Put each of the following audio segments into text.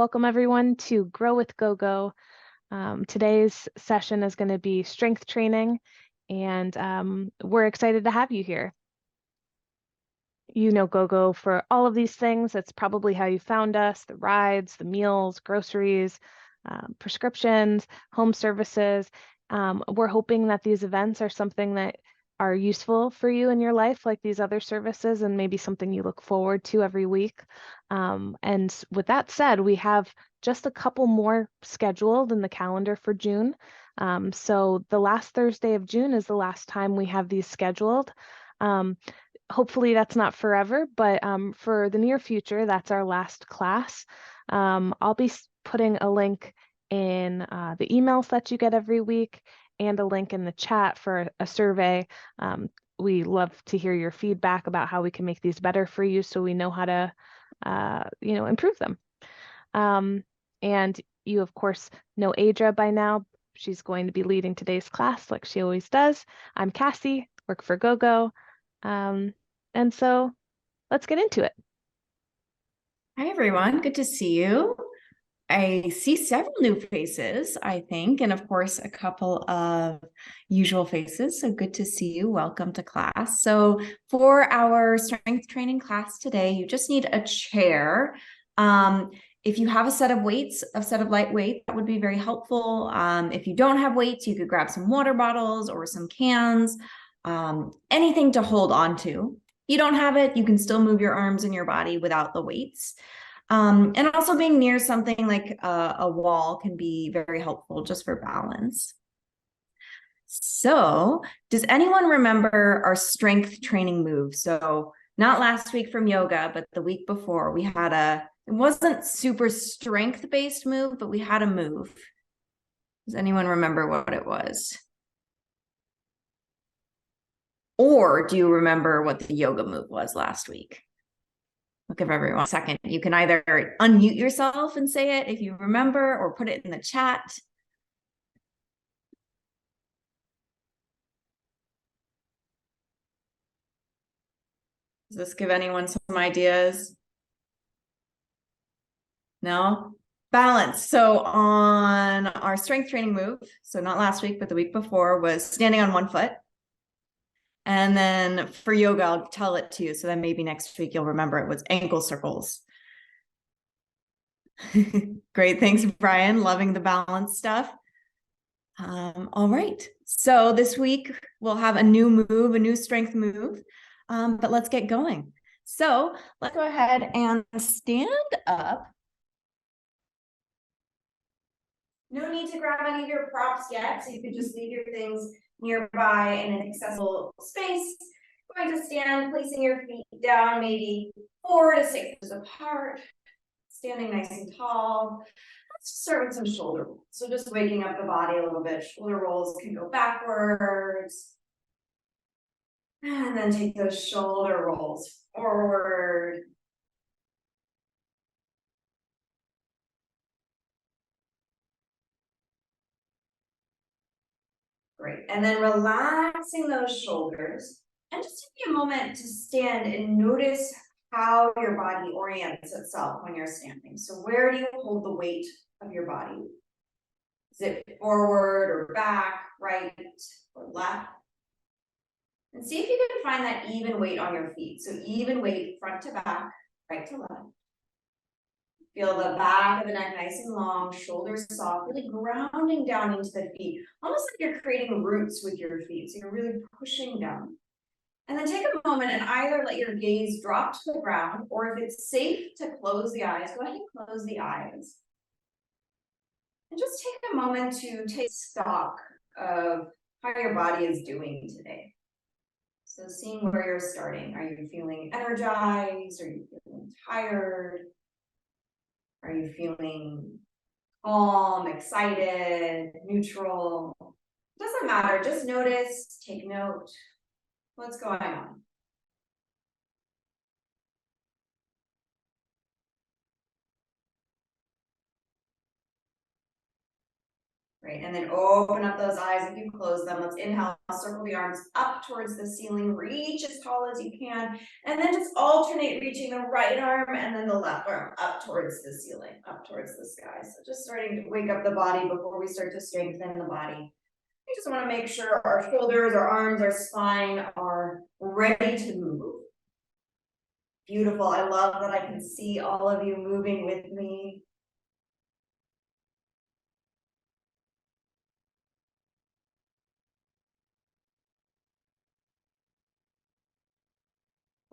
Welcome everyone to Grow with GoGo. Today's session is going to be strength training, and we're excited to have you here. You know GoGo for all of these things. That's probably how you found us: the rides, the meals, groceries, prescriptions, home services. We're hoping that these events are something that are useful for you in your life, like these other services, and maybe something you look forward to every week. And with that said, we have just a couple more scheduled in the calendar for June. So the last Thursday of June is the last time we have these scheduled. Hopefully that's not forever, but for the near future, that's our last class. I'll be putting a link in the emails that you get every week, and a link in the chat for a survey. We love to hear your feedback about how we can make these better for you, so we know how to, improve them. And you, of course, know Adra by now. She's going to be leading today's class like she always does. I'm Cassie, work for GoGo. And so let's get into it. Hi, everyone. Good to see you. I see several new faces, I think, and of course, a couple of usual faces. So good to see you. Welcome to class. So for our strength training class today, you just need a chair. If you have a set of weights, a set of light weights, that would be very helpful. If you don't have weights, you could grab some water bottles or some cans, anything to hold on to. If you don't have it, you can still move your arms and your body without the weights. And also being near something like a wall can be very helpful just for balance. So does anyone remember our strength training move? So not last week from yoga, but the week before we had it wasn't super strength-based move, but we had a move. Does anyone remember what it was? Or do you remember what the yoga move was last week? I'll give everyone a second. You can either unmute yourself and say it if you remember, or put it in the chat. Does this give anyone some ideas? No? Balance. So on our strength training move, so not last week, but the week before, was standing on one foot. And then for yoga, I'll tell it to you. So then maybe next week you'll remember it was ankle circles. Great. Thanks, Brian. Loving the balance stuff. All right. So this week we'll have a new move, a new strength move, but let's get going. So let's go ahead and stand up. No need to grab any of your props yet, so you can just leave your things nearby in an accessible space. You're going to stand, placing your feet down maybe 4 to 6 inches apart, standing nice and tall. Let's start with some shoulder rolls. So just waking up the body a little bit. Shoulder rolls can go backwards. And then take those shoulder rolls forward. Great. And then relaxing those shoulders. And just take a moment to stand and notice how your body orients itself when you're standing. So where do you hold the weight of your body? Is it forward or back, right or left? And see if you can find that even weight on your feet. So even weight front to back, right to left. Feel the back of the neck nice and long, shoulders soft, really grounding down into the feet, almost like you're creating roots with your feet. So you're really pushing down. And then take a moment and either let your gaze drop to the ground, or if it's safe to close the eyes, go ahead and close the eyes. And just take a moment to take stock of how your body is doing today. So seeing where you're starting. Are you feeling energized? Are you feeling tired? Are you feeling calm, excited, neutral? It doesn't matter. Just notice, take note. What's going on? Great, and then open up those eyes if you close them. Let's inhale, circle the arms up towards the ceiling, reach as tall as you can, and then just alternate reaching the right arm and then the left arm up towards the ceiling, up towards the sky. So just starting to wake up the body before we start to strengthen the body. We just want to make sure our shoulders, our arms, our spine are ready to move. Beautiful. I love that I can see all of you moving with me.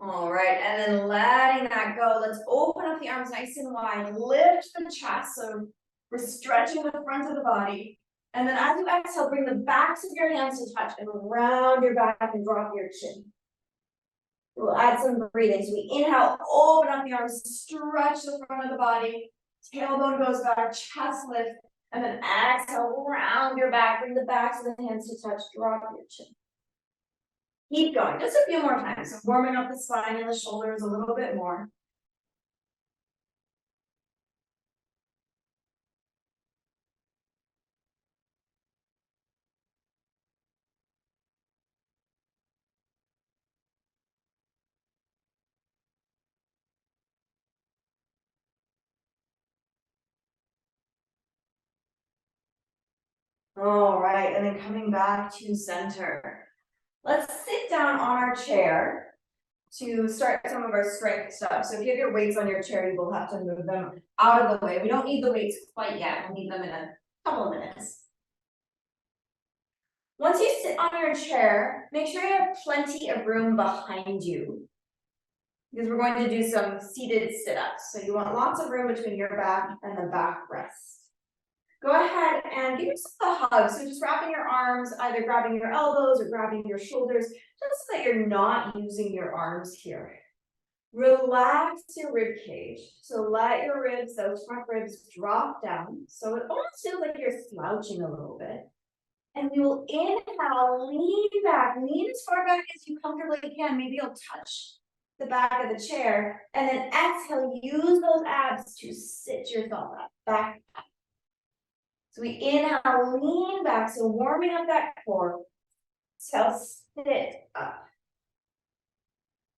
All right, and then letting that go, let's open up the arms nice and wide, lift the chest, so we're stretching the front of the body. And then as you exhale, bring the backs of your hands to touch and round your back and drop your chin. We'll add some breathing. So we inhale, open up the arms, stretch the front of the body, tailbone goes back, chest lift, and then exhale, round your back, bring the backs of the hands to touch, drop your chin. Keep going, just a few more times. So warming up the spine and the shoulders a little bit more. All right, and then coming back to center. Let's sit down on our chair to start some of our strength stuff. So if you have your weights on your chair, you will have to move them out of the way. We don't need the weights quite yet. We'll need them in a couple of minutes. Once you sit on your chair, make sure you have plenty of room behind you, because we're going to do some seated sit-ups. So you want lots of room between your back and the back rest. Go ahead and give yourself a hug. So just wrapping your arms, either grabbing your elbows or grabbing your shoulders, just so that you're not using your arms here. Relax your rib cage. So let your ribs, those front ribs, drop down. So it almost feels like you're slouching a little bit. And we will inhale, lean back, lean as far back as you comfortably can. Maybe you'll touch the back of the chair. And then exhale, use those abs to sit yourself up, back. So we inhale, lean back, so warming up that core. Exhale, sit up.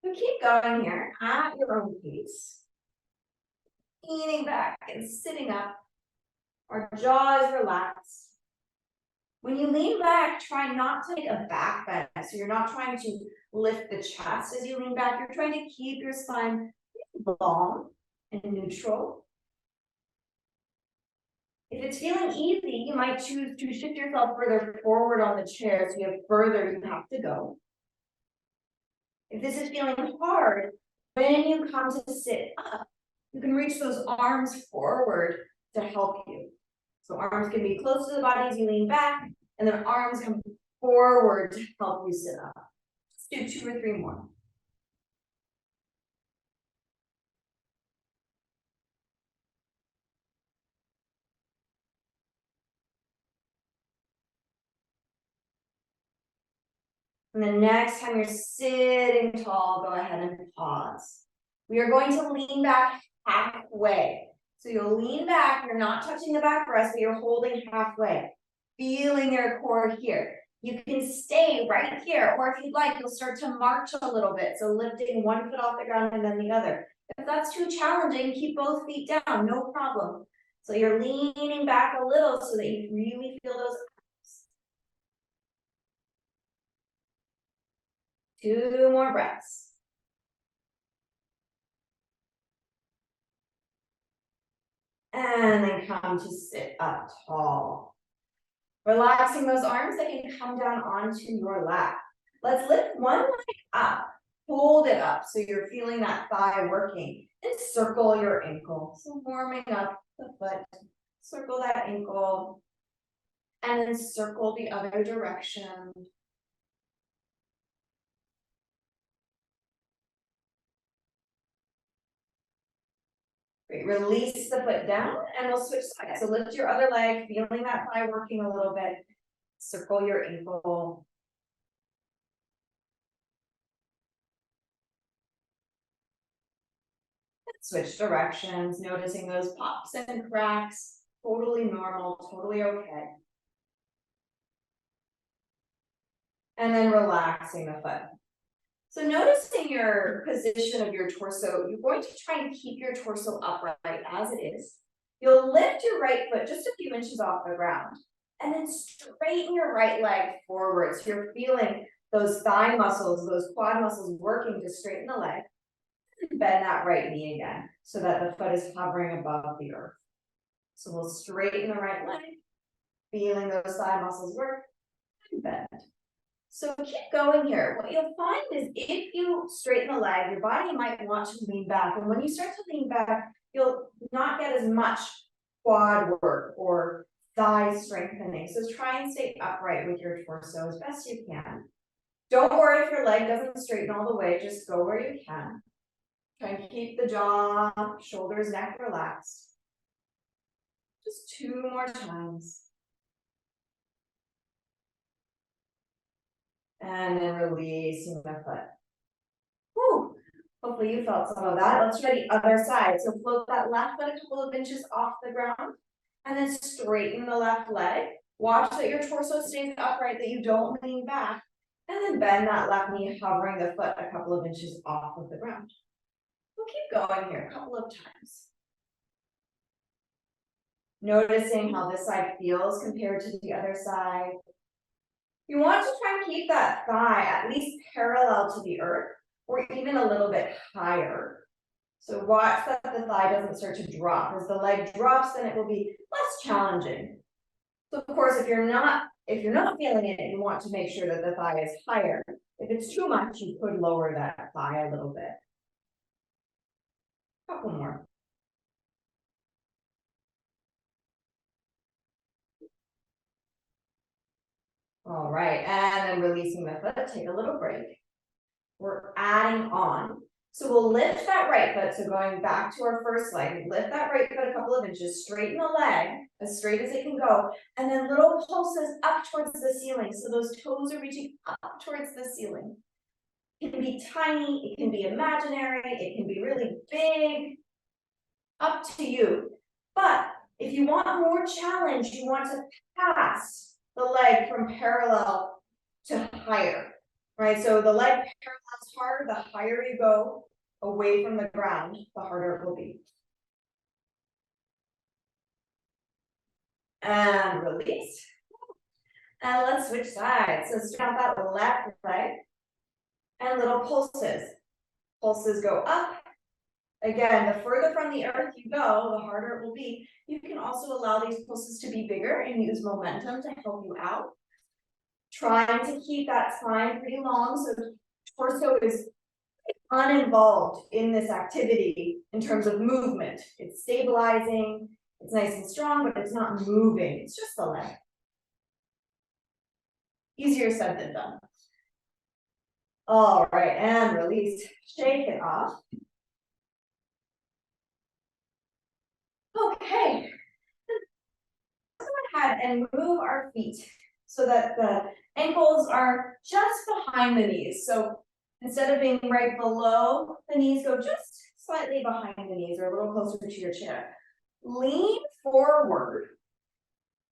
So keep going here at your own pace. Leaning back and sitting up. Our jaw is relaxed. When you lean back, try not to make a back bend. So you're not trying to lift the chest as you lean back. You're trying to keep your spine long and neutral. If it's feeling easy, you might choose to shift yourself further forward on the chair so you have further you have to go. If this is feeling hard, when you come to sit up, you can reach those arms forward to help you. So arms can be close to the body as you lean back, and then arms come forward to help you sit up. Let's do 2 or 3 more. And the next time you're sitting tall, go ahead and pause. We are going to lean back halfway. So you'll lean back, you're not touching the back rest, but you're holding halfway. Feeling your core here. You can stay right here, or if you'd like, you'll start to march a little bit. So lifting one foot off the ground and then the other. If that's too challenging, keep both feet down, no problem. So you're leaning back a little so that you really feel those abs. 2 more breaths. And then come to sit up tall. Relaxing those arms, they can come down onto your lap. Let's lift one leg up, hold it up so you're feeling that thigh working, and circle your ankle. So warming up the foot, circle that ankle, and then circle the other direction. Great, release the foot down and we'll switch sides. So lift your other leg, feeling that thigh working a little bit, circle your ankle. Switch directions, noticing those pops and cracks, totally normal, totally okay. and then relaxing the foot. So noticing your position of your torso, you're going to try and keep your torso upright as it is. You'll lift your right foot just a few inches off the ground, and then straighten your right leg forward. So you're feeling those thigh muscles, those quad muscles working to straighten the leg. Bend that right knee again, so that the foot is hovering above the earth. So we'll straighten the right leg, feeling those thigh muscles work, and bend. So keep going here. What you'll find is if you straighten the leg, your body might want to lean back. And when you start to lean back, you'll not get as much quad work or thigh strengthening. So try and stay upright with your torso as best you can. Don't worry if your leg doesn't straighten all the way, just go where you can. Try and keep the jaw, shoulders, neck relaxed. Just 2 more times. And then releasing the foot. Whew. Hopefully you felt some of that. Let's try the other side. So float that left foot a couple of inches off the ground. And then straighten the left leg. Watch that your torso stays upright, that you don't lean back. And then bend that left knee, hovering the foot a couple of inches off of the ground. We'll keep going here a couple of times. Noticing how this side feels compared to the other side. You want to try and keep that thigh at least parallel to the earth, or even a little bit higher. So watch that the thigh doesn't start to drop. As the leg drops, then it will be less challenging. So of course, if you're not feeling it, you want to make sure that the thigh is higher. If it's too much, you could lower that thigh a little bit. Couple more. All right, and then releasing the foot, take a little break. We're adding on. So we'll lift that right foot, so going back to our first leg, lift that right foot a couple of inches, straighten the leg as straight as it can go, and then little pulses up towards the ceiling. So those toes are reaching up towards the ceiling. It can be tiny, it can be imaginary, it can be really big, up to you. But if you want more challenge, you want to pass the leg from parallel to higher, right? So the leg parallels hard, the higher you go away from the ground, the harder it will be. And release. And let's switch sides. So strap out the left leg and little pulses. Pulses go up. Again, the further from the earth you go, the harder it will be. You can also allow these pulses to be bigger and use momentum to help you out. Trying to keep that spine pretty long so the torso is uninvolved in this activity in terms of movement. It's stabilizing, it's nice and strong, but it's not moving. It's just the leg. Easier said than done. All right, and release. Shake it off. Okay. Let's go ahead and move our feet so that the ankles are just behind the knees. So instead of being right below the knees, go just slightly behind the knees or a little closer to your chair. Lean forward.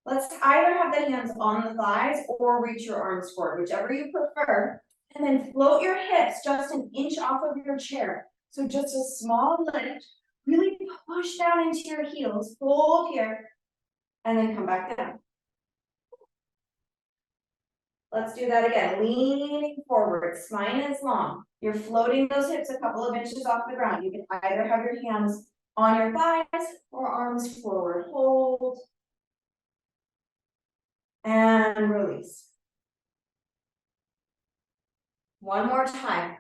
Let's either have the hands on the thighs or reach your arms forward, whichever you prefer. And then float your hips just an inch off of your chair. So just a small lift. Really push down into your heels, hold here, and then come back down. Let's do that again. Leaning forward, spine is long. You're floating those hips a couple of inches off the ground. You can either have your hands on your thighs or arms forward. Hold. And release. One more time.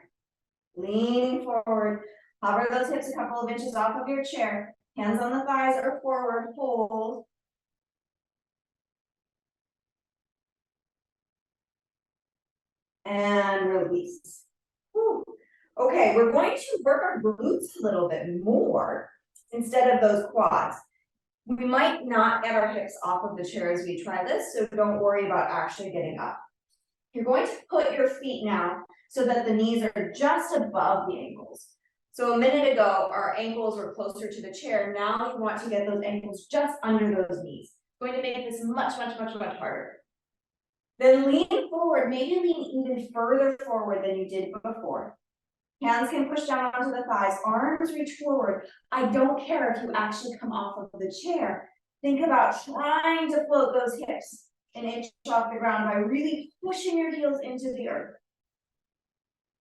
Leaning forward. Hover those hips a couple of inches off of your chair. Hands on the thighs or forward. Hold. And release. Whew. Okay, we're going to work our glutes a little bit more instead of those quads. We might not get our hips off of the chair as we try this, so don't worry about actually getting up. You're going to put your feet now so that the knees are just above the ankles. So a minute ago, our ankles were closer to the chair. Now you want to get those ankles just under those knees. It's going to make this much, much, much, much harder. Then lean forward, maybe lean even further forward than you did before. Hands can push down onto the thighs, arms reach forward. I don't care if you actually come off of the chair. Think about trying to float those hips an inch off the ground by really pushing your heels into the earth.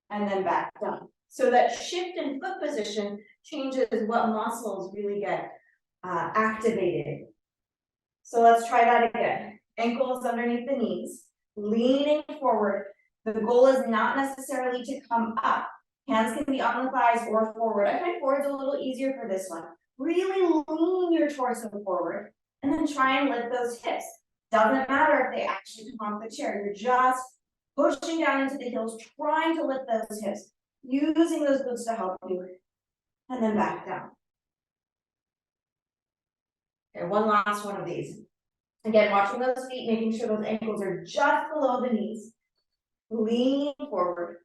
And then back down. So that shift in foot position changes what muscles really get activated. So let's try that again. Ankles underneath the knees, leaning forward. The goal is not necessarily to come up. Hands can be on the thighs or forward. I find forward's a little easier for this one. Really lean your torso forward and then try and lift those hips. Doesn't matter if they actually come off the chair. You're just pushing down into the heels, trying to lift those hips, using those glutes to help you, and then back down. Okay, one last one of these. Again, watching those feet, making sure those ankles are just below the knees, leaning forward.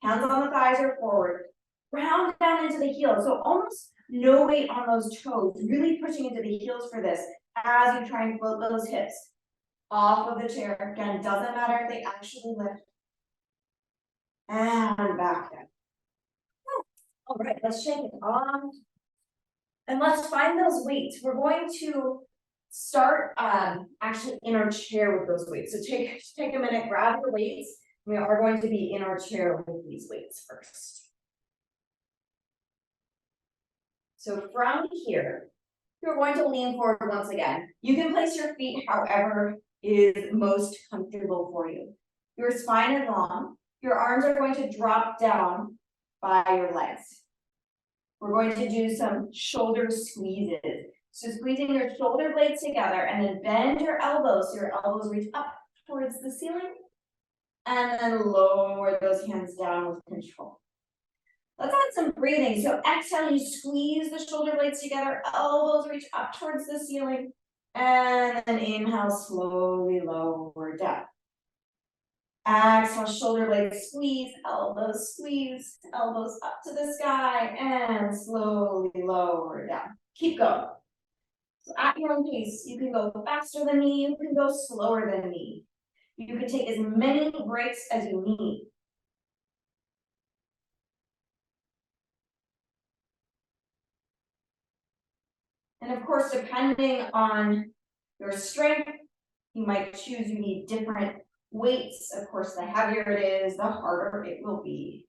Hands on the thighs or forward. Round down into the heels. So almost no weight on those toes. Really pushing into the heels for this as you try and float those hips off of the chair. Again, doesn't matter if they actually lift. And back down. All right, let's shake it off. And let's find those weights. We're going to start actually in our chair with those weights. So take a minute, grab your weights. We are going to be in our chair with these weights first. So from here, you're going to lean forward once again. You can place your feet however is most comfortable for you. Your spine is long. Your arms are going to drop down by your legs. We're going to do some shoulder squeezes. So squeezing your shoulder blades together and then bend your elbows so your elbows reach up towards the ceiling. And then lower those hands down with control. Let's add some breathing. So exhale, you squeeze the shoulder blades together, elbows reach up towards the ceiling. And then inhale, slowly lower down. Exhale, shoulder blades squeeze, elbows up to the sky, and slowly lower down. Keep going. So at your own pace, you can go faster than me, you can go slower than me. You can take as many breaks as you need. And of course, depending on your strength, you might choose you need different weights. Of course, the heavier it is, the harder it will be.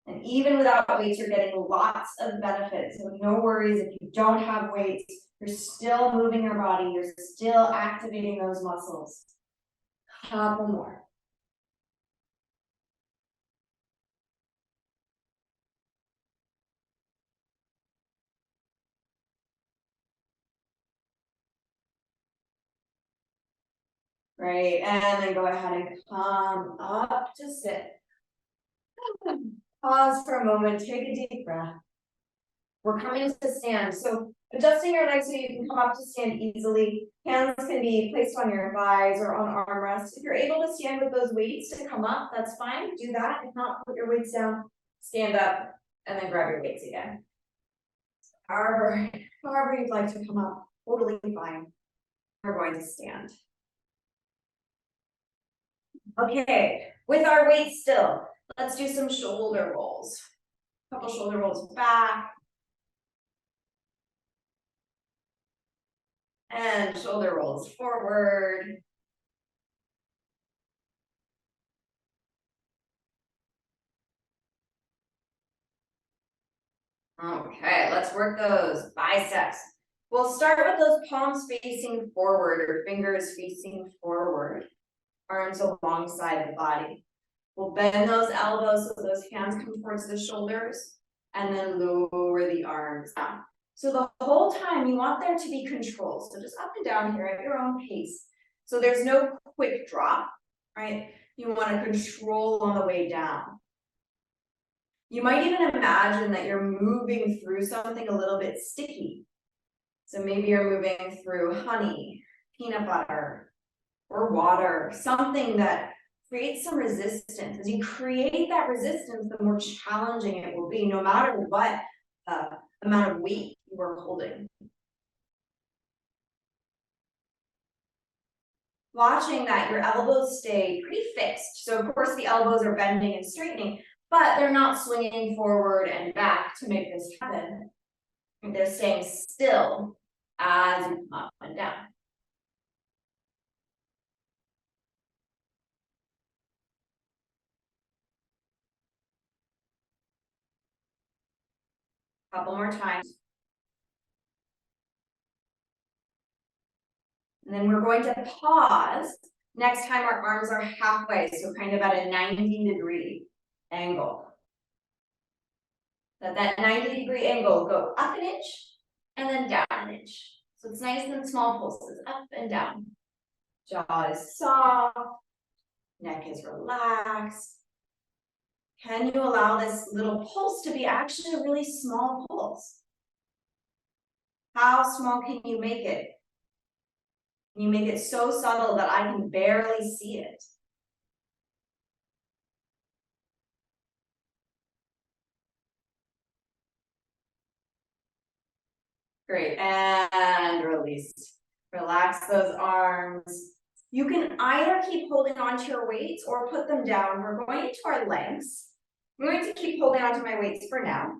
And even without weights, you're getting lots of benefits. So no worries if you don't have weights, you're still moving your body, you're still activating those muscles. Couple more. Right, and then go ahead and come up to sit. Pause for a moment, take a deep breath. We're coming to stand, so adjusting your legs so you can come up to stand easily. Hands can be placed on your thighs or on armrests. If you're able to stand with those weights to come up, that's fine, do that. If not, put your weights down, stand up, and then grab your weights again. However you'd like to come up, totally fine. We're going to stand. Okay, with our weights still, let's do some shoulder rolls. Couple shoulder rolls back. And shoulder rolls forward. Okay, let's work those biceps. We'll start with those palms facing forward or fingers facing forward. Arms alongside the body. We'll bend those elbows so those hands come towards the shoulders and then lower the arms down. So the whole time you want there to be control. So just up and down here at your own pace. So there's no quick drop, right? You want to control on the way down. You might even imagine that you're moving through something a little bit sticky. So maybe you're moving through honey, peanut butter, or water, something that creates some resistance. As you create that resistance, the more challenging it will be, no matter what amount of weight you are holding. watching that your elbows stay pretty fixed. So of course the elbows are bending and straightening, but they're not swinging forward and back to make this happen. They're staying still as you come up and down. Couple more times. And then we're going to pause. Next time our arms are halfway, so kind of at a 90-degree angle. That 90-degree angle, go up an inch and then down an inch. So it's nice and small pulses, up and down. Jaw is soft, neck is relaxed. Can you allow this little pulse to be actually a really small pulse? How small can you make it? Can you make it so subtle that I can barely see it? Great, and release. Relax those arms. You can either keep holding onto your weights or put them down. We're going into our legs. I'm going to keep holding onto my weights for now.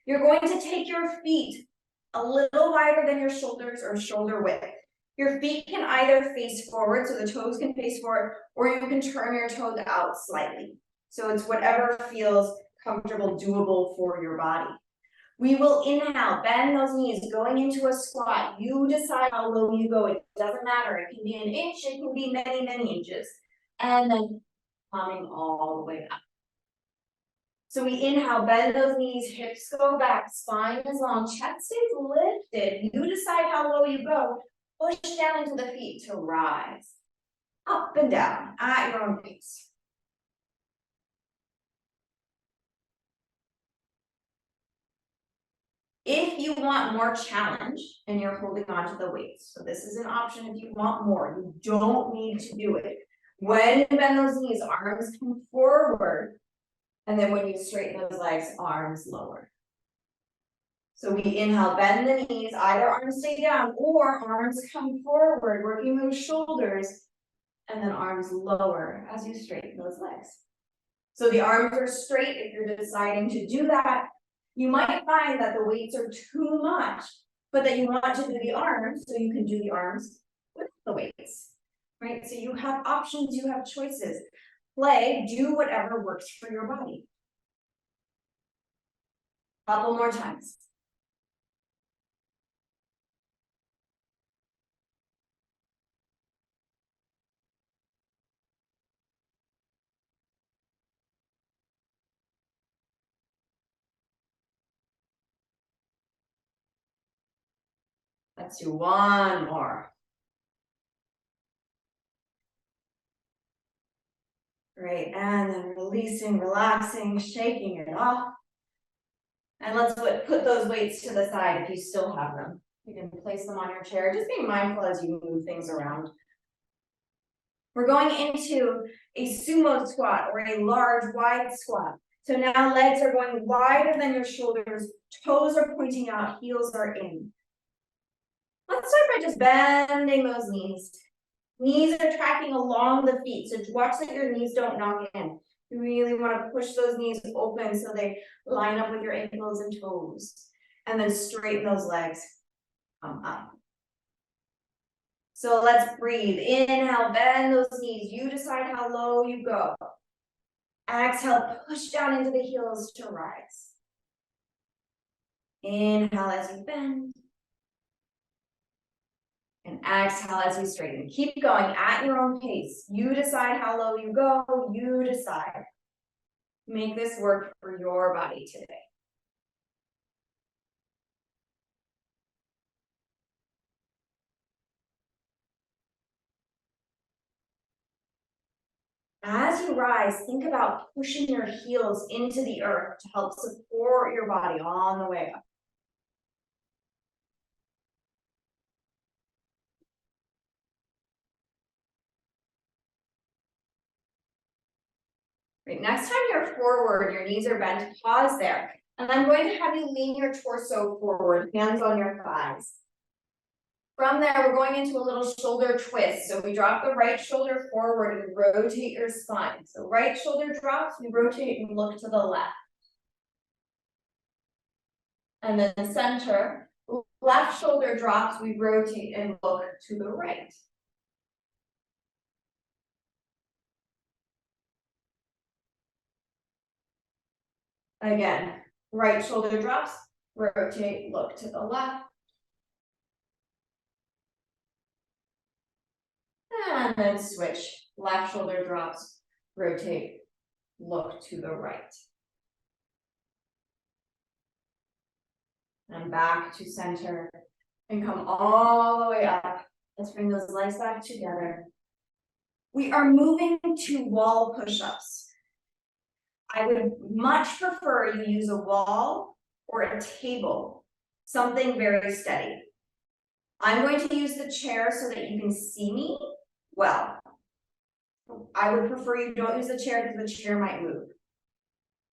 You're going to take your feet a little wider than your shoulders or shoulder width. Your feet can either face forward, so the toes can face forward, or you can turn your toes out slightly. So it's whatever feels comfortable, doable for your body. We will inhale, bend those knees, going into a squat. You decide how low you go. It doesn't matter. It can be an inch, it can be many, many inches. And then coming all the way up. So we inhale, bend those knees, hips go back, spine is long, chest stays lifted. You decide how low you go. Push down into the feet to rise. Up and down at your own pace. If you want more challenge and you're holding on to the weights, so this is an option if you want more, you don't need to do it. When you bend those knees, arms come forward, and then when you straighten those legs, arms lower. So we inhale, bend the knees, either arms stay down or arms come forward, working those shoulders, and then arms lower as you straighten those legs. So the arms are straight if you're deciding to do that. You might find that the weights are too much, but that you want to do the arms, so you can do the arms with the weights, right? So you have options, you have choices. Play, do whatever works for your body. Couple more times. Let's do one more. Great, and then releasing, relaxing, shaking it off. And let's put those weights to the side if you still have them. You can place them on your chair. Just be mindful as you move things around. We're going into a sumo squat or a large wide squat. So now legs are going wider than your shoulders, toes are pointing out, heels are in. Let's start by just bending those knees. Knees are tracking along the feet, so watch that your knees don't knock in. You really want to push those knees open so they line up with your ankles and toes. And then straighten those legs, come up. So let's breathe. Inhale, bend those knees. You decide how low you go. Exhale, push down into the heels to rise. Inhale as you bend. And exhale as you straighten. Keep going at your own pace. You decide how low you go. You decide. Make this work for your body today. As you rise, think about pushing your heels into the earth to help support your body on the way up. Great. Next time you're forward, your knees are bent, pause there. And I'm going to have you lean your torso forward, hands on your thighs. From there, we're going into a little shoulder twist. So we drop the right shoulder forward and rotate your spine. So right shoulder drops, we rotate and look to the left. And then center, left shoulder drops, we rotate and look to the right. Again, right shoulder drops, rotate, look to the left. And then switch, left shoulder drops, rotate, look to the right. And back to center, and come all the way up. Let's bring those legs back together. We are moving to wall push-ups. I would much prefer you use a wall or a table, something very steady. I'm going to use the chair so that you can see me well. I would prefer you don't use the chair because the chair might move.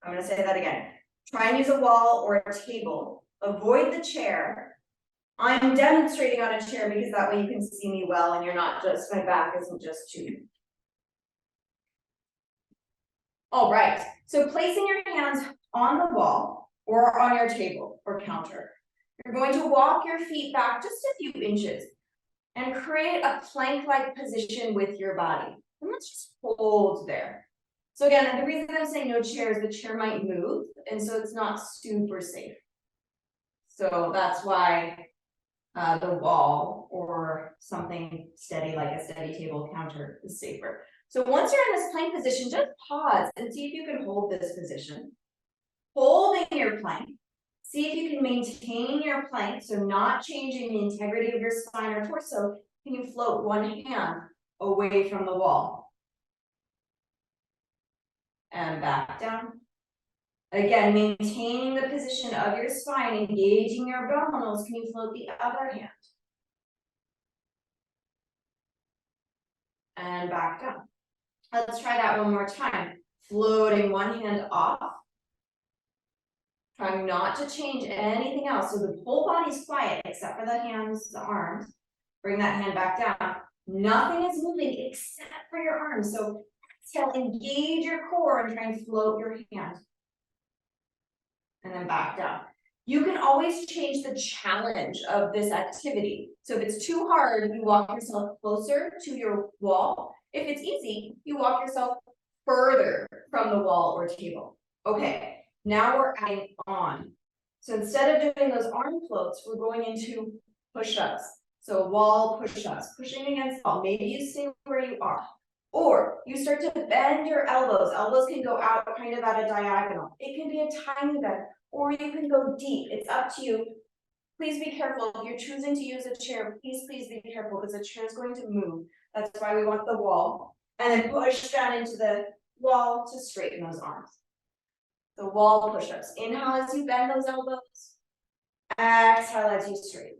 I'm going to say that again. Try and use a wall or a table. Avoid the chair. I'm demonstrating on a chair because that way you can see me well and you're not just, my back isn't just to you. All right, so placing your hands on the wall or on your table or counter. You're going to walk your feet back just a few inches and create a plank-like position with your body. And let's just hold there. So again, the reason I'm saying no chair is the chair might move, and so it's not super safe. So that's why the wall or something steady like a steady table counter is safer. So once you're in this plank position, just pause and see if you can hold this position. Holding your plank, see if you can maintain your plank, so not changing the integrity of your spine or torso. Can you float one hand away from the wall? And back down. Again, maintaining the position of your spine, engaging your abdominals. Can you float the other hand? And back down. Let's try that one more time. Floating one hand off. Trying not to change anything else. So the whole body's quiet except for the hands, the arms. Bring that hand back down. Nothing is moving except for your arms. So exhale, engage your core and try and float your hand. And then back down. You can always change the challenge of this activity. So if it's too hard, you walk yourself closer to your wall. If it's easy, you walk yourself further from the wall or table. Okay, now we're adding on. So instead of doing those arm floats, we're going into push-ups. So wall push-ups, pushing against the wall. Maybe you stay where you are. Or you start to bend your elbows. Elbows can go out kind of at a diagonal. It can be a tiny bend, or you can go deep. It's up to you. Please be careful. If you're choosing to use a chair, please be careful because the chair is going to move. That's why we want the wall. And then push down into the wall to straighten those arms. The wall push-ups. Inhale as you bend those elbows. Exhale as you straighten.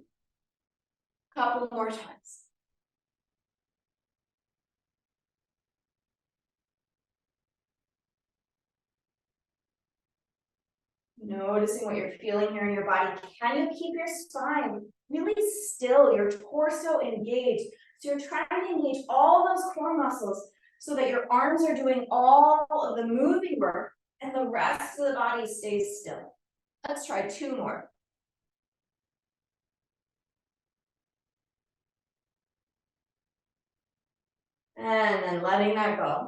Couple more times. Noticing what you're feeling here in your body. Can you keep your spine really still, your torso engaged? So you're trying to engage all those core muscles so that your arms are doing all of the moving work and the rest of the body stays still. Let's try two more. And then letting that go.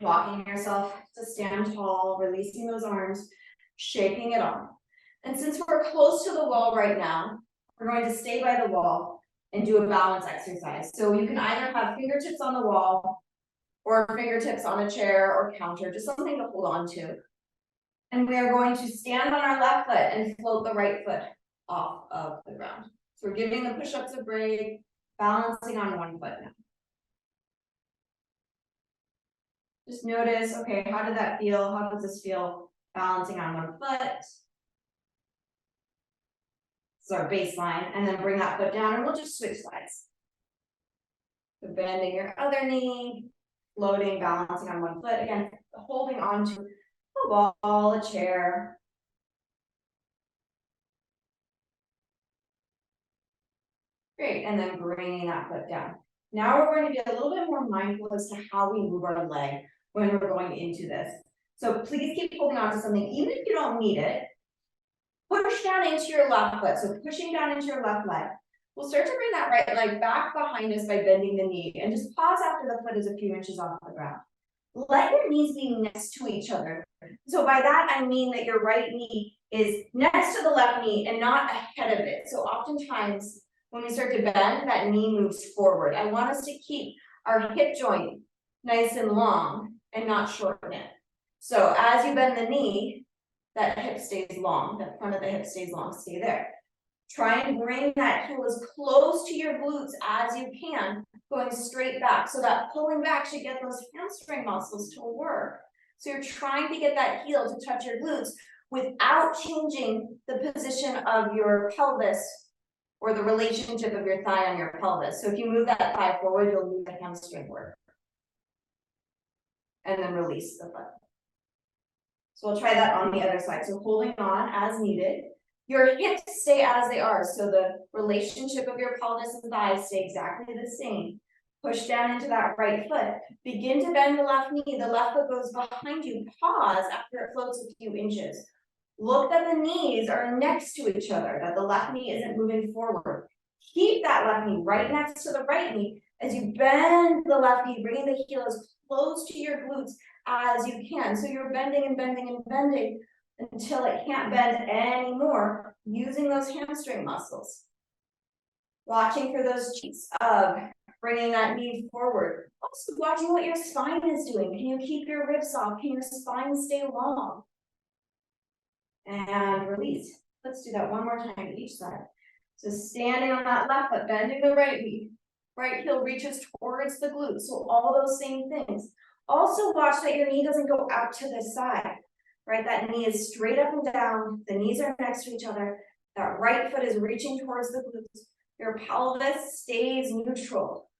Walking yourself to stand tall, releasing those arms, shaking it off. And since we're close to the wall right now, we're going to stay by the wall and do a balance exercise. So you can either have fingertips on the wall or fingertips on a chair or counter, just something to hold on to. And we are going to stand on our left foot and float the right foot off of the ground. So we're giving the push-ups a break, balancing on one foot now. Just notice, okay, how did that feel? How does this feel? Balancing on one foot. This is our baseline, and then bring that foot down, and we'll just switch sides. So bending your other knee, floating, balancing on one foot. Again, holding on to a wall, a chair. Great, and then bringing that foot down. Now we're going to be a little bit more mindful as to how we move our leg when we're going into this. So please keep holding on to something, even if you don't need it. Push down into your left foot, so pushing down into your left leg. We'll start to bring that right leg back behind us by bending the knee, and just pause after the foot is a few inches off the ground. Let your knees be next to each other. So by that, I mean that your right knee is next to the left knee and not ahead of it. So oftentimes, when we start to bend, that knee moves forward. I want us to keep our hip joint nice and long and not shorten it. So as you bend the knee, that hip stays long, that front of the hip stays long, stay there. Try and bring that heel as close to your glutes as you can, going straight back. So that pulling back should get those hamstring muscles to work. So you're trying to get that heel to touch your glutes without changing the position of your pelvis or the relationship of your thigh on your pelvis. So if you move that thigh forward, you'll lose the hamstring work. And then release the foot. So we'll try that on the other side. So holding on as needed. Your hips stay as they are. So the relationship of your pelvis and thighs stay exactly the same. Push down into that right foot. Begin to bend the left knee. The left foot goes behind you. Pause after it floats a few inches. Look that the knees are next to each other, that the left knee isn't moving forward. Keep that left knee right next to the right knee as you bend the left knee, bringing the heel as close to your glutes as you can. So you're bending and bending and bending until it can't bend anymore, using those hamstring muscles. Watching for those cheeks of bringing that knee forward. Also watching what your spine is doing. Can you keep your ribs soft? Can your spine stay long? And release. Let's do that one more time each side. So standing on that left foot, bending the right knee. Right heel reaches towards the glutes. So all those same things. Also watch that your knee doesn't go out to the side. Right, that knee is straight up and down. The knees are next to each other. That right foot is reaching towards the glutes. Your pelvis stays neutral.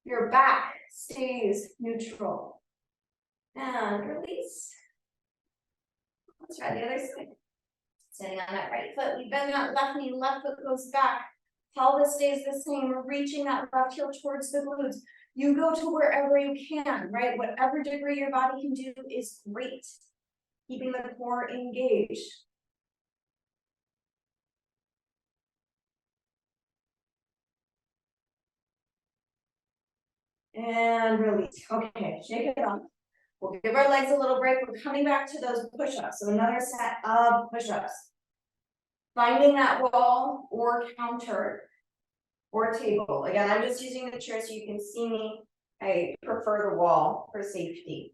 Your back stays neutral. And release. Let's try the other side. Standing on that right foot, we bend that left knee, left foot goes back. Pelvis stays the same. We're reaching that left heel towards the glutes. You go to wherever you can, right? Whatever degree your body can do is great. Keeping the core engaged. And release. Okay, shake it off. We'll give our legs a little break. We're coming back to those push-ups. So another set of push-ups. Finding that wall or counter or table. Again, I'm just using the chair so you can see me. I prefer the wall for safety.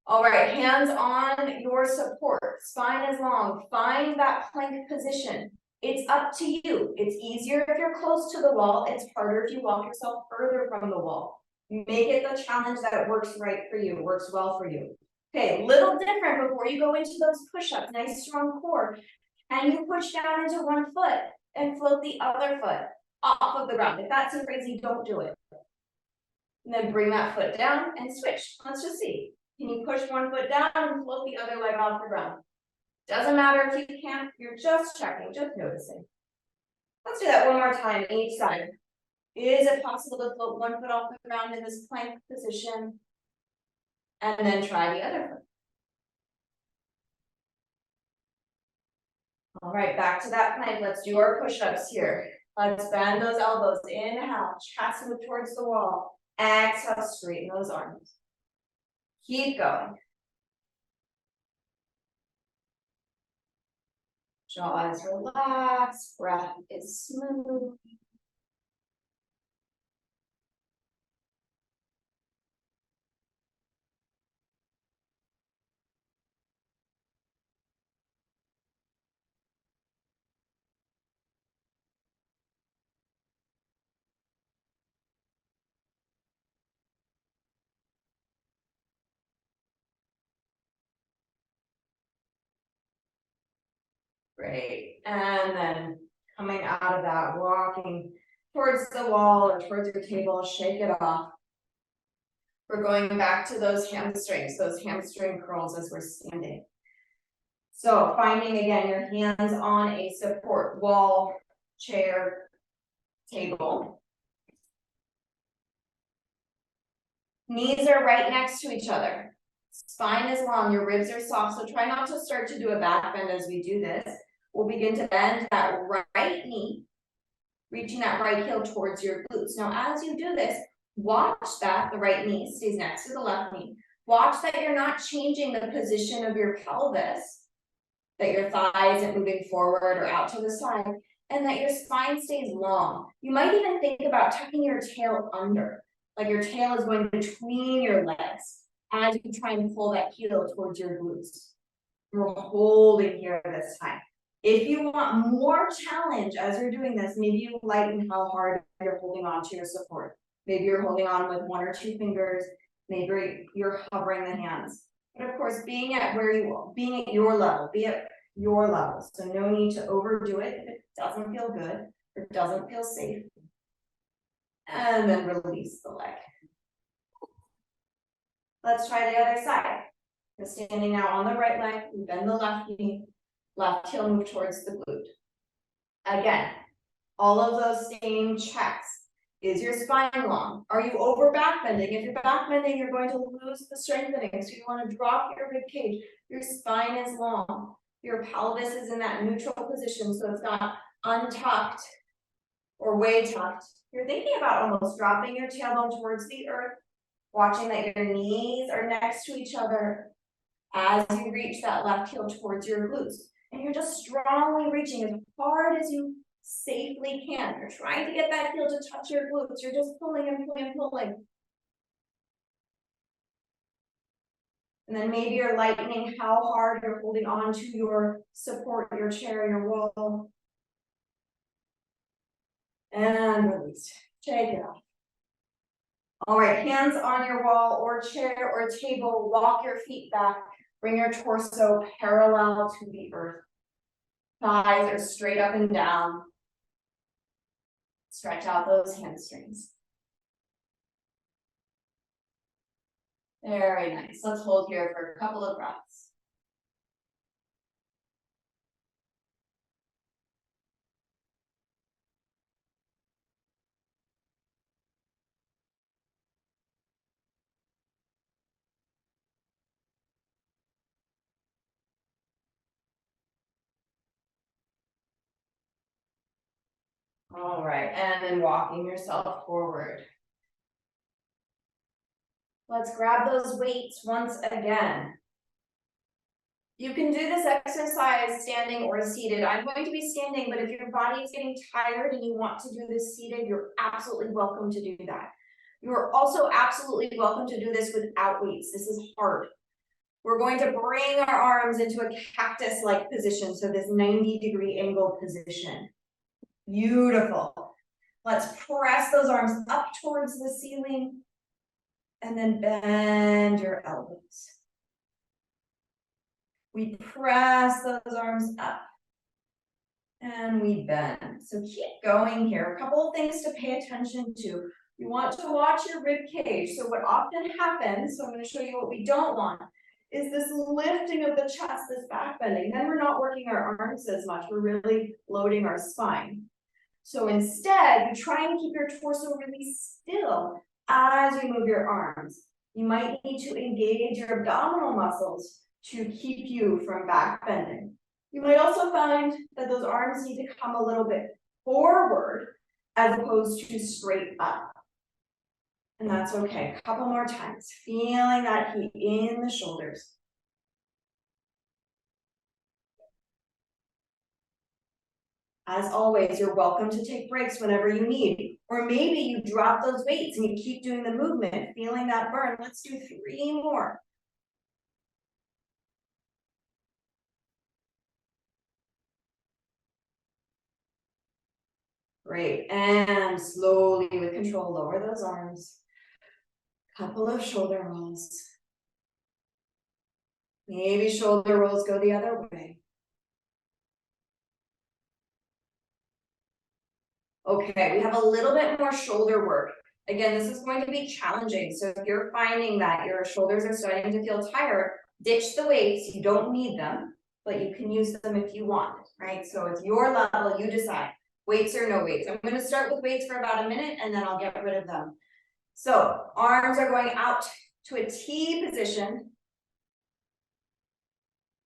All right, hands on your support. Spine is long. Find that plank position. It's up to you. It's easier if you're close to the wall. It's harder if you walk yourself further from the wall. Make it the challenge that works right for you, works well for you. Okay, little different before you go into those push-ups. Nice strong core. And you push down into one foot and float the other foot off of the ground. If that's too crazy, don't do it. And then bring that foot down and switch. Let's just see. Can you push one foot down and float the other leg off the ground? Doesn't matter if you can't, you're just checking, just noticing. Let's do that one more time, each side. Is it possible to float one foot off the ground in this plank position? And then try the other foot. All right, back to that plank. Let's do our push-ups here. Let's bend those elbows. Inhale, chest move towards the wall. Exhale, straighten those arms. Keep going. Jaw is relaxed, breath is smooth. Great. And then coming out of that, walking towards the wall or towards your table, shake it off. We're going back to those hamstrings, those hamstring curls as we're standing. So finding again your hands on a support wall, chair, table. Knees are right next to each other. Spine is long, your ribs are soft, so try not to start to do a back bend as we do this. We'll begin to bend that right knee, reaching that right heel towards your glutes. Now, as you do this, watch that the right knee stays next to the left knee. Watch that you're not changing the position of your pelvis, that your thigh isn't moving forward or out to the side, and that your spine stays long. You might even think about tucking your tail under, like your tail is going between your legs as you try and pull that heel towards your glutes. We're holding here this time. If you want more challenge as you're doing this, maybe you lighten how hard you're holding on to your support. Maybe you're holding on with 1 or 2 fingers. Maybe you're hovering the hands. But of course, being at your level, be at your level. So no need to overdo it if it doesn't feel good or doesn't feel safe. And then release the leg. Let's try the other side. We're standing now on the right leg, we bend the left knee, left heel move towards the glute. Again, all of those same checks. Is your spine long? Are you over back bending? If you're back bending, you're going to lose the strengthening. So you want to drop your rib cage. Your spine is long. Your pelvis is in that neutral position, so it's not untucked or way tucked. You're thinking about almost dropping your tailbone towards the earth, watching that your knees are next to each other as you reach that left heel towards your glutes. And you're just strongly reaching as hard as you safely can. You're trying to get that heel to touch your glutes. You're just pulling and pulling and pulling. And then maybe you're lightening how hard you're holding on to your support, your chair, your wall. And release. Shake it off. All right, hands on your wall or chair or table. Walk your feet back. Bring your torso parallel to the earth. Thighs are straight up and down. Stretch out those hamstrings. Very nice. Let's hold here for a couple of breaths. All right, and then walking yourself forward. Let's grab those weights once again. You can do this exercise standing or seated. I'm going to be standing, but if your body is getting tired and you want to do this seated, you're absolutely welcome to do that. You're also absolutely welcome to do this without weights. This is hard. We're going to bring our arms into a cactus-like position, so this 90-degree angle position. Beautiful. Let's press those arms up towards the ceiling and then bend your elbows. We press those arms up and we bend. So keep going here. A couple of things to pay attention to. You want to watch your rib cage. So what often happens, so I'm going to show you what we don't want, is this lifting of the chest, this back bending. Then we're not working our arms as much. We're really loading our spine. So instead, you try and keep your torso really still as you move your arms. You might need to engage your abdominal muscles to keep you from back bending. You might also find that those arms need to come a little bit forward as opposed to straight up. And that's okay. A couple more times. Feeling that heat in the shoulders. As always, you're welcome to take breaks whenever you need. Or maybe you drop those weights and you keep doing the movement, feeling that burn. Let's do 3 more. Great, and slowly with control, lower those arms. Couple of shoulder rolls. Maybe shoulder rolls go the other way. Okay, we have a little bit more shoulder work. Again, this is going to be challenging. So if you're finding that your shoulders are starting to feel tired, ditch the weights. You don't need them, but you can use them if you want, right? So it's your level, you decide. weights or no weights. I'm going to start with weights for about a minute and then I'll get rid of them. So arms are going out to a T position.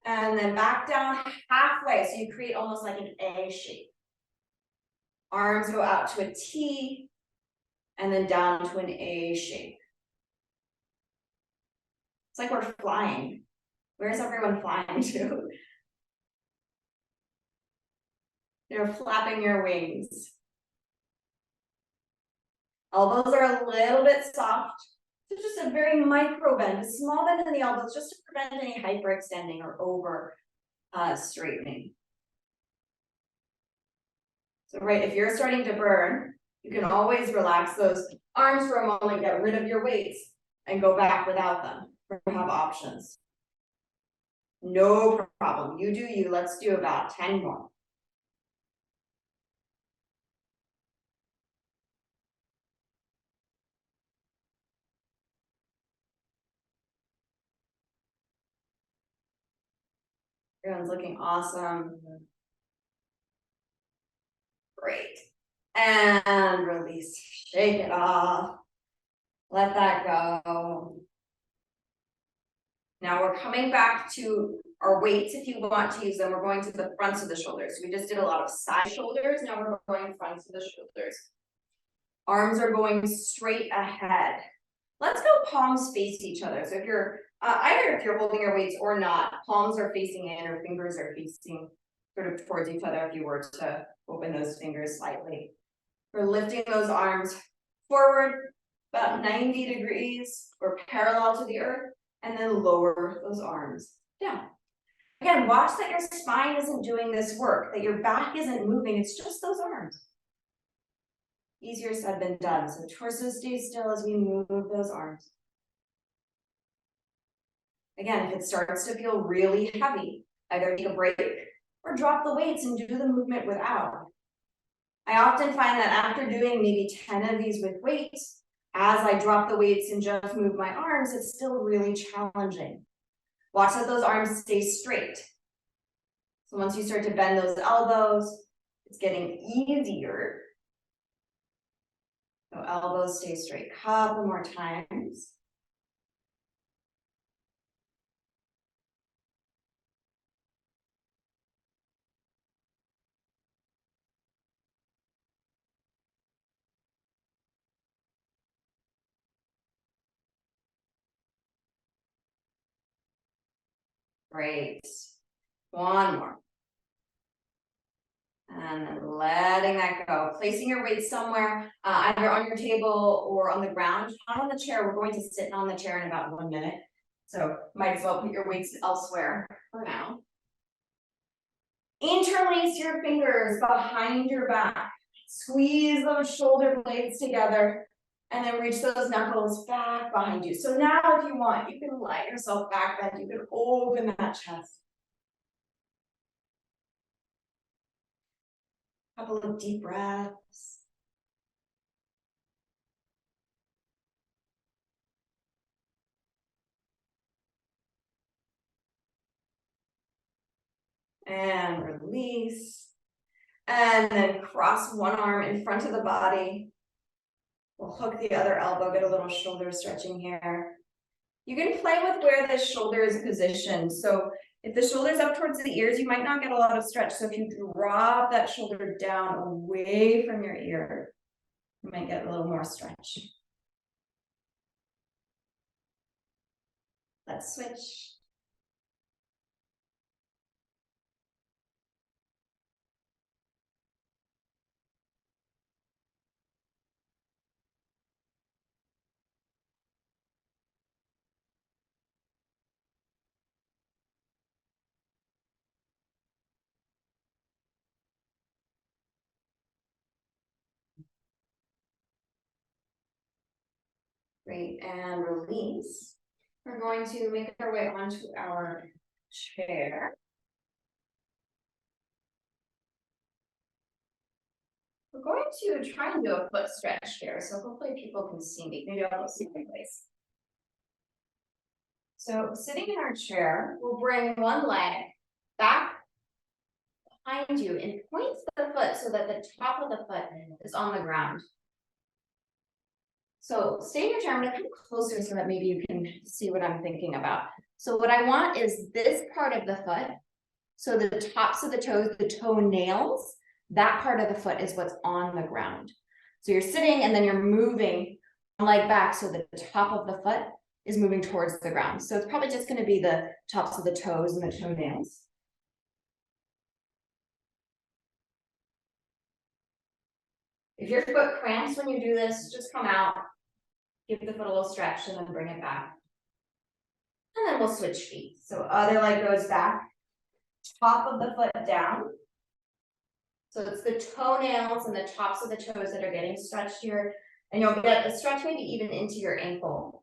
And then back down halfway, so you create almost like an A shape. Arms go out to a T, and then down to an A shape. It's like we're flying. Where's everyone flying to? You're flapping your wings. Elbows are a little bit soft. So just a very micro bend, a small bend in the elbows, just to prevent any hyperextending or over straightening. So right, if you're starting to burn, you can always relax those arms for a moment, get rid of your weights, and go back without them, or have options. No problem, you do you. Let's do about 10 more. Everyone's looking awesome. Great. And release, shake it off. Let that go. Now we're coming back to our weights. If you want to use them, we're going to the fronts of the shoulders. We just did a lot of side shoulders. Now we're going fronts of the shoulders. Arms are going straight ahead. Let's go palms face each other. So if you're, either if you're holding your weights or not, palms are facing in or fingers are facing sort of towards each other if you were to open those fingers slightly. We're lifting those arms forward about 90 degrees or parallel to the earth, and then lower those arms down. Again, watch that your spine isn't doing this work, that your back isn't moving, it's just those arms. Easier said than done. So torso stays still as we move those arms. Again, if it starts to feel really heavy, either take a break or drop the weights and do the movement without. I often find that after doing maybe 10 of these with weights, as I drop the weights and just move my arms, it's still really challenging. Watch that those arms stay straight. So once you start to bend those elbows, it's getting easier. So elbows stay straight. Couple more times. Great. One more. And then letting that go. Placing your weight somewhere, either on your table or on the ground, not on the chair. We're going to sit on the chair in about 1 minute. So might as well put your weights elsewhere for now. Interlace your fingers behind your back. Squeeze those shoulder blades together. And then reach those knuckles back behind you. So now if you want, you can let yourself back bend. You can open that chest. Couple of deep breaths. And release. And then cross one arm in front of the body. We'll hook the other elbow, get a little shoulder stretching here. You can play with where the shoulder is positioned. So if the shoulder's up towards the ears, you might not get a lot of stretch. So if you drop that shoulder down away from your ear, you might get a little more stretch. Let's switch. Great, and release. We're going to make our way onto our chair. We're going to try and do a foot stretch here, so hopefully people can see me. Maybe I'll see my place. So sitting in our chair, we'll bring one leg back behind you and points the foot so that the top of the foot is on the ground. So stay in your chair. I'm gonna come closer so that maybe you can see what I'm thinking about. So what I want is this part of the foot. So the tops of the toes, the toenails, that part of the foot is what's on the ground. So you're sitting and then you're moving one leg back so that the top of the foot is moving towards the ground. So it's probably just going to be the tops of the toes and the toenails. If your foot cramps when you do this, just come out, give the foot a little stretch and then bring it back. And then we'll switch feet. So other leg goes back, top of the foot down. So it's the toenails and the tops of the toes that are getting stretched here. And you'll get a stretch maybe even into your ankle.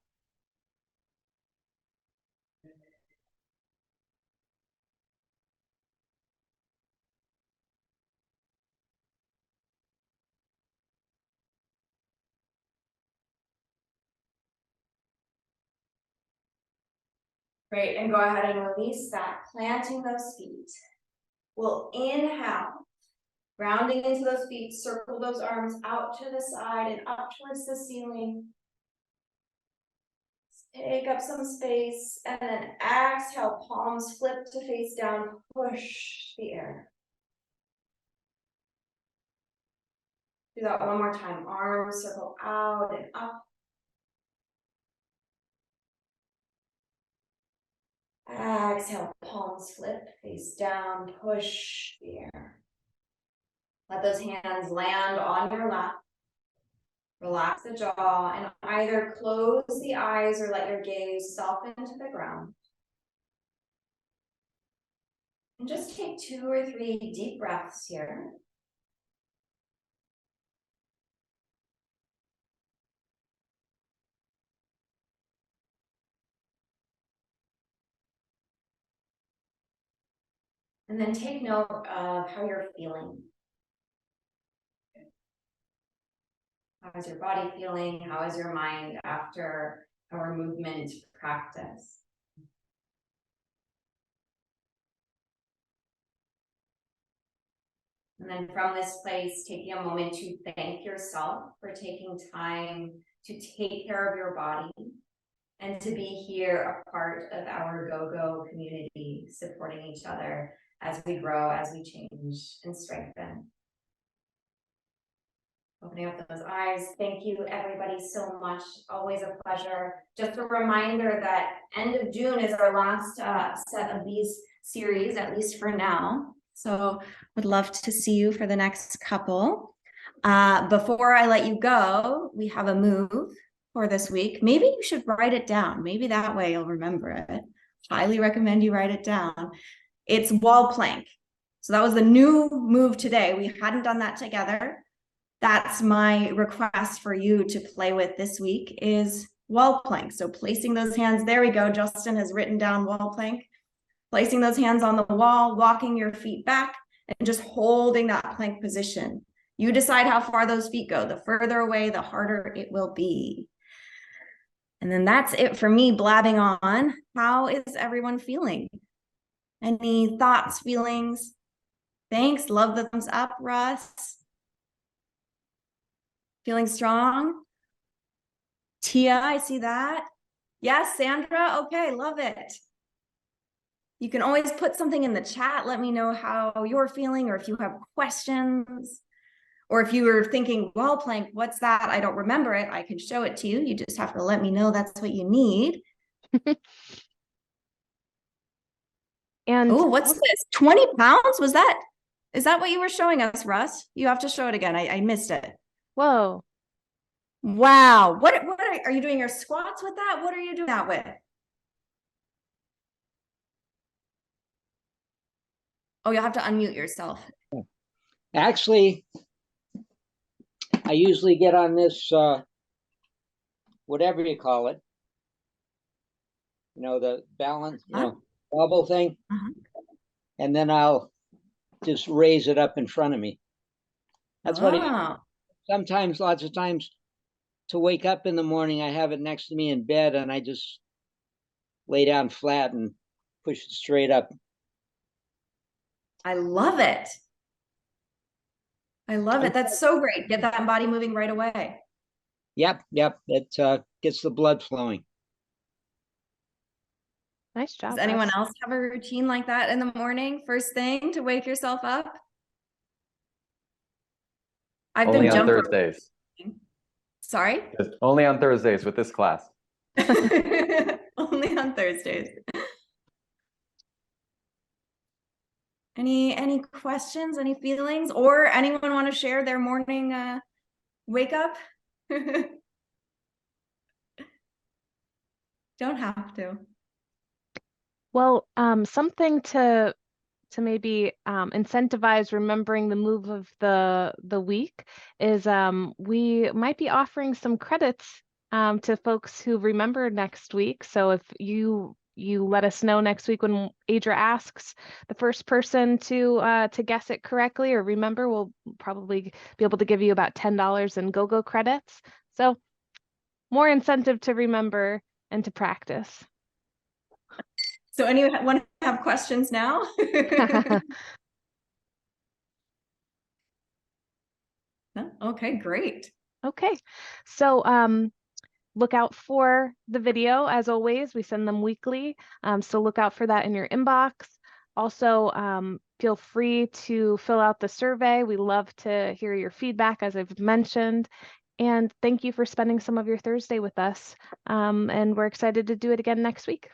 Great, and go ahead and release that, planting those feet. We'll inhale, grounding into those feet, circle those arms out to the side and up towards the ceiling. Take up some space, and then exhale, palms flip to face down, push the air. Do that one more time, arms circle out and up. Exhale, palms flip, face down, push the air. Let those hands land on your lap. Relax the jaw and either close the eyes or let your gaze soften to the ground. And just take 2 or 3 deep breaths here. And then take note of how you're feeling. How is your body feeling? How is your mind after our movement practice? And then from this place, taking a moment to thank yourself for taking time to take care of your body and to be here, a part of our GoGo community, supporting each other as we grow, as we change and strengthen. Opening up those eyes. Thank you, everybody, so much. Always a pleasure. Just a reminder that end of June is our last set of these series, at least for now. So would love to see you for the next couple. Before I let you go, we have a move for this week. Maybe you should write it down. Maybe that way you'll remember it. Highly recommend you write it down. It's wall plank. So that was the new move today. We hadn't done that together. That's my request for you to play with this week is wall plank. So placing those hands, there we go. Justin has written down wall plank. Placing those hands on the wall, walking your feet back, and just holding that plank position. You decide how far those feet go. The further away, the harder it will be. And then that's it for me blabbing on. How is everyone feeling? Any thoughts, feelings? Thanks. Love the thumbs up, Russ. Feeling strong? Tia, I see that. Yes, Sandra. Okay, love it. You can always put something in the chat. Let me know how you're feeling, or if you have questions, or if you were thinking, wall plank, what's that? I don't remember it. I can show it to you. You just have to let me know that's what you need. And oh, what's this? 20 pounds? Is that what you were showing us, Russ? You have to show it again. I missed it. whoa. Wow. What are you doing your squats with that? What are you doing that with? Oh, you'll have to unmute yourself. Actually, I usually get on this, whatever you call it, the balance, bubble thing, and then I'll just raise it up in front of me. That's what sometimes, lots of times, to wake up in the morning, I have it next to me in bed, and I just lay down flat and push it straight up. I love it. I love it. That's so great. Get that body moving right away. Yep, it gets the blood flowing. Nice job, Does anyone Russ. else have a routine like that in the morning, first thing to wake yourself up? I've Only been on Thursdays. Sorry? Only on Thursdays with this class. Only on Thursdays. Any questions, any feelings, or anyone want to share their morning wake up? Don't have to. Well, something to maybe incentivize remembering the move of the week is we might be offering some credits to folks who remember next week. So if you let us know next week when Adra asks, the first person to guess it correctly or remember will probably be able to give you about $10 in GoGo credits. So more incentive to remember and to practice. So anyone have questions now? No? Okay, great. Okay, so look out for the video. As always, we send them weekly, so look out for that in your inbox. Also, feel free to fill out the survey. We love to hear your feedback, as I've mentioned. And thank you for spending some of your Thursday with us. And we're excited to do it again next week.